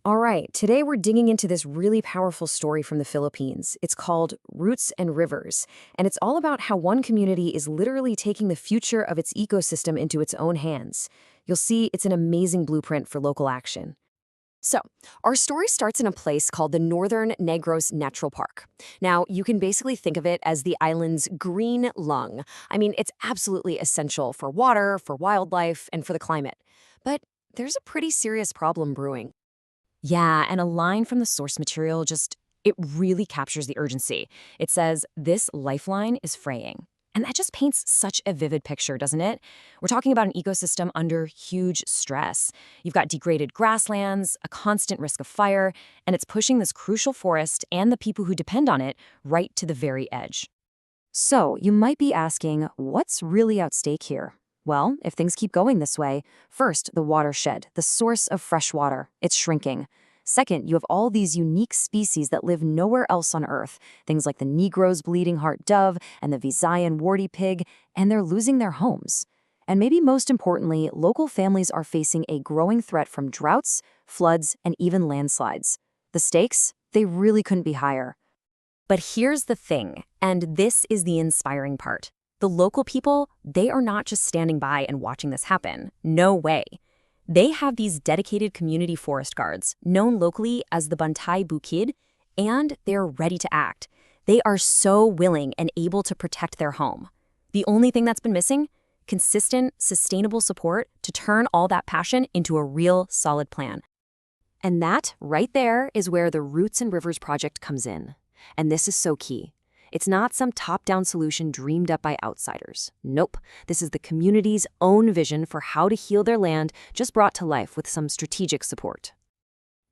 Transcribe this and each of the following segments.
All right, today we're digging into this really powerful story from the Philippines. It's called Roots and Rivers, and it's all about how one community is literally taking the future of its ecosystem into its own hands. You'll see it's an amazing blueprint for local action. So, our story starts in a place called the Northern Negros Natural Park. Now, you can basically think of it as the island's green lung. I mean, it's absolutely essential for water, for wildlife, and for the climate. But there's a pretty serious problem brewing. Yeah, and a line from the source material it really captures the urgency. It says, "This lifeline is fraying." And that just paints such a vivid picture, doesn't it? We're talking about an ecosystem under huge stress. You've got degraded grasslands, a constant risk of fire, and it's pushing this crucial forest and the people who depend on it right to the very edge. So, you might be asking, what's really at stake here? Well, if things keep going this way, first, the watershed, the source of fresh water, it's shrinking. Second, you have all these unique species that live nowhere else on Earth, things like the Negro's bleeding heart dove and the Visayan warty pig, and they're losing their homes. And maybe most importantly, local families are facing a growing threat from droughts, floods, and even landslides. The stakes? They really couldn't be higher. But here's the thing, and this is the inspiring part. The local people, they are not just standing by and watching this happen. No way. They have these dedicated community forest guards, known locally as the Bantay Bukid, and they're ready to act. They are so willing and able to protect their home. The only thing that's been missing? Consistent, sustainable support to turn all that passion into a real, solid plan. And that, right there, is where the Roots and Rivers project comes in. And this is so key. It's not some top-down solution dreamed up by outsiders. Nope. This is the community's own vision for how to heal their land, just brought to life with some strategic support.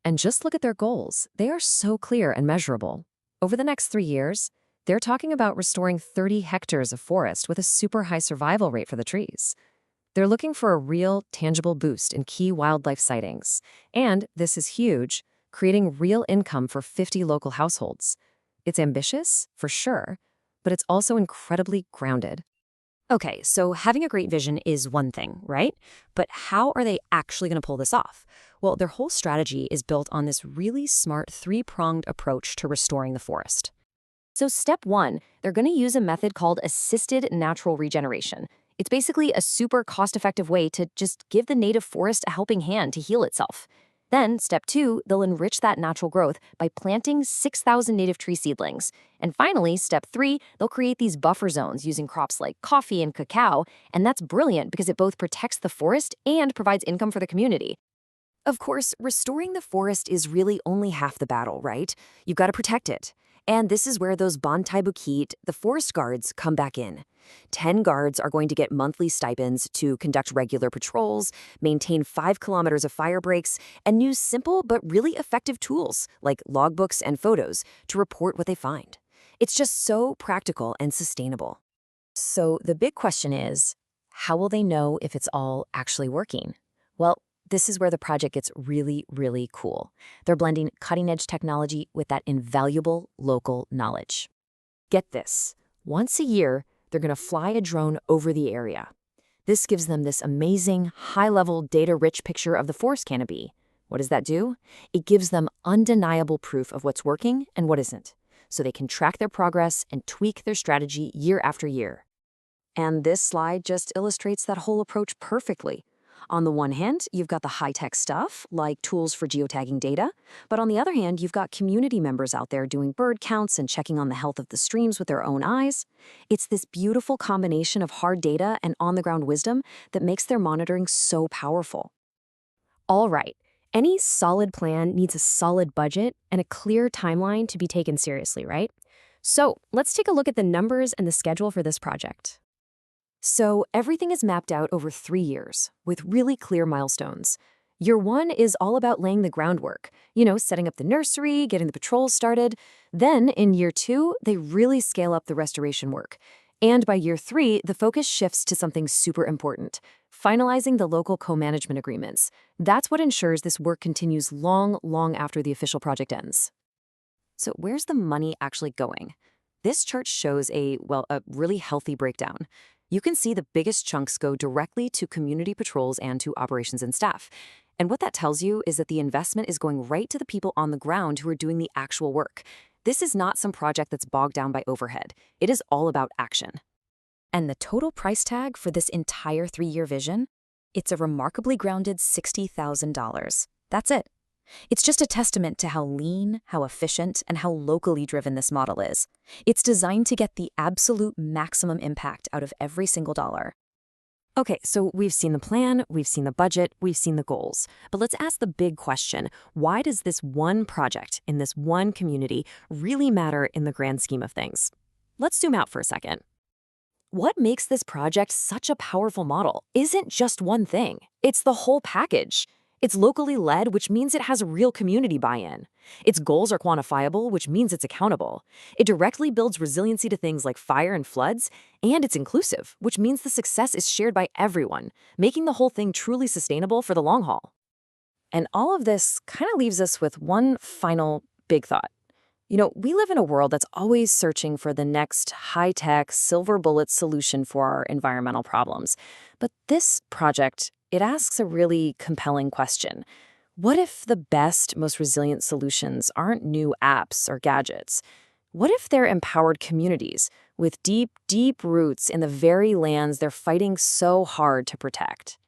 And just look at their goals. They are so clear and measurable. Over the next 3 years, they're talking about restoring 30 hectares of forest with a super high survival rate for the trees. They're looking for a real, tangible boost in key wildlife sightings. And, this is huge, creating real income for 50 local households. It's ambitious, for sure, but it's also incredibly grounded. Okay, so having a great vision is one thing, right? But how are they actually going to pull this off? Well, their whole strategy is built on this really smart three-pronged approach to restoring the forest. So step one, they're going to use a method called assisted natural regeneration. It's basically a super cost-effective way to just give the native forest a helping hand to heal itself. Then, step two, they'll enrich that natural growth by planting 6,000 native tree seedlings. And finally, step three, they'll create these buffer zones using crops like coffee and cacao, and that's brilliant because it both protects the forest and provides income for the community. Of course, restoring the forest is really only half the battle, right? You've got to protect it. And this is where those Bantay Bukit, the forest guards, come back in. 10 guards are going to get monthly stipends to conduct regular patrols, maintain 5 kilometers of fire breaks, and use simple but really effective tools like logbooks and photos to report what they find. It's just so practical and sustainable. So the big question is, how will they know if it's all actually working? Well, this is where the project gets really, really cool. They're blending cutting-edge technology with that invaluable local knowledge. Get this. Once a year, they're going to fly a drone over the area. This gives them this amazing, high-level, data-rich picture of the forest canopy. What does that do? It gives them undeniable proof of what's working and what isn't, so they can track their progress and tweak their strategy year after year. And this slide just illustrates that whole approach perfectly. On the one hand, you've got the high-tech stuff, like tools for geotagging data, but on the other hand, you've got community members out there doing bird counts and checking on the health of the streams with their own eyes. It's this beautiful combination of hard data and on-the-ground wisdom that makes their monitoring so powerful. All right, any solid plan needs a solid budget and a clear timeline to be taken seriously, right? So let's take a look at the numbers and the schedule for this project. So everything is mapped out over 3 years, with really clear milestones. Year 1 is all about laying the groundwork, setting up the nursery, getting the patrols started. Then, in Year 2, they really scale up the restoration work. And by Year 3, the focus shifts to something super important, finalizing the local co-management agreements. That's what ensures this work continues long, long after the official project ends. So where's the money actually going? This chart shows a really healthy breakdown. You can see the biggest chunks go directly to community patrols and to operations and staff. And what that tells you is that the investment is going right to the people on the ground who are doing the actual work. This is not some project that's bogged down by overhead. It is all about action. And the total price tag for this entire 3-year vision? It's a remarkably grounded $60,000. That's it. It's just a testament to how lean, how efficient, and how locally driven this model is. It's designed to get the absolute maximum impact out of every single dollar. Okay, so we've seen the plan, we've seen the budget, we've seen the goals. But let's ask the big question. Why does this one project in this one community really matter in the grand scheme of things? Let's zoom out for a second. What makes this project such a powerful model isn't just one thing. It's the whole package. It's locally led, which means it has real community buy-in. Its goals are quantifiable, which means it's accountable. It directly builds resiliency to things like fire and floods, and it's inclusive, which means the success is shared by everyone, making the whole thing truly sustainable for the long haul. And all of this kind of leaves us with one final big thought. We live in a world that's always searching for the next high-tech, silver bullet solution for our environmental problems. But this project, it asks a really compelling question. What if the best, most resilient solutions aren't new apps or gadgets? What if they're empowered communities with deep, deep roots in the very lands they're fighting so hard to protect?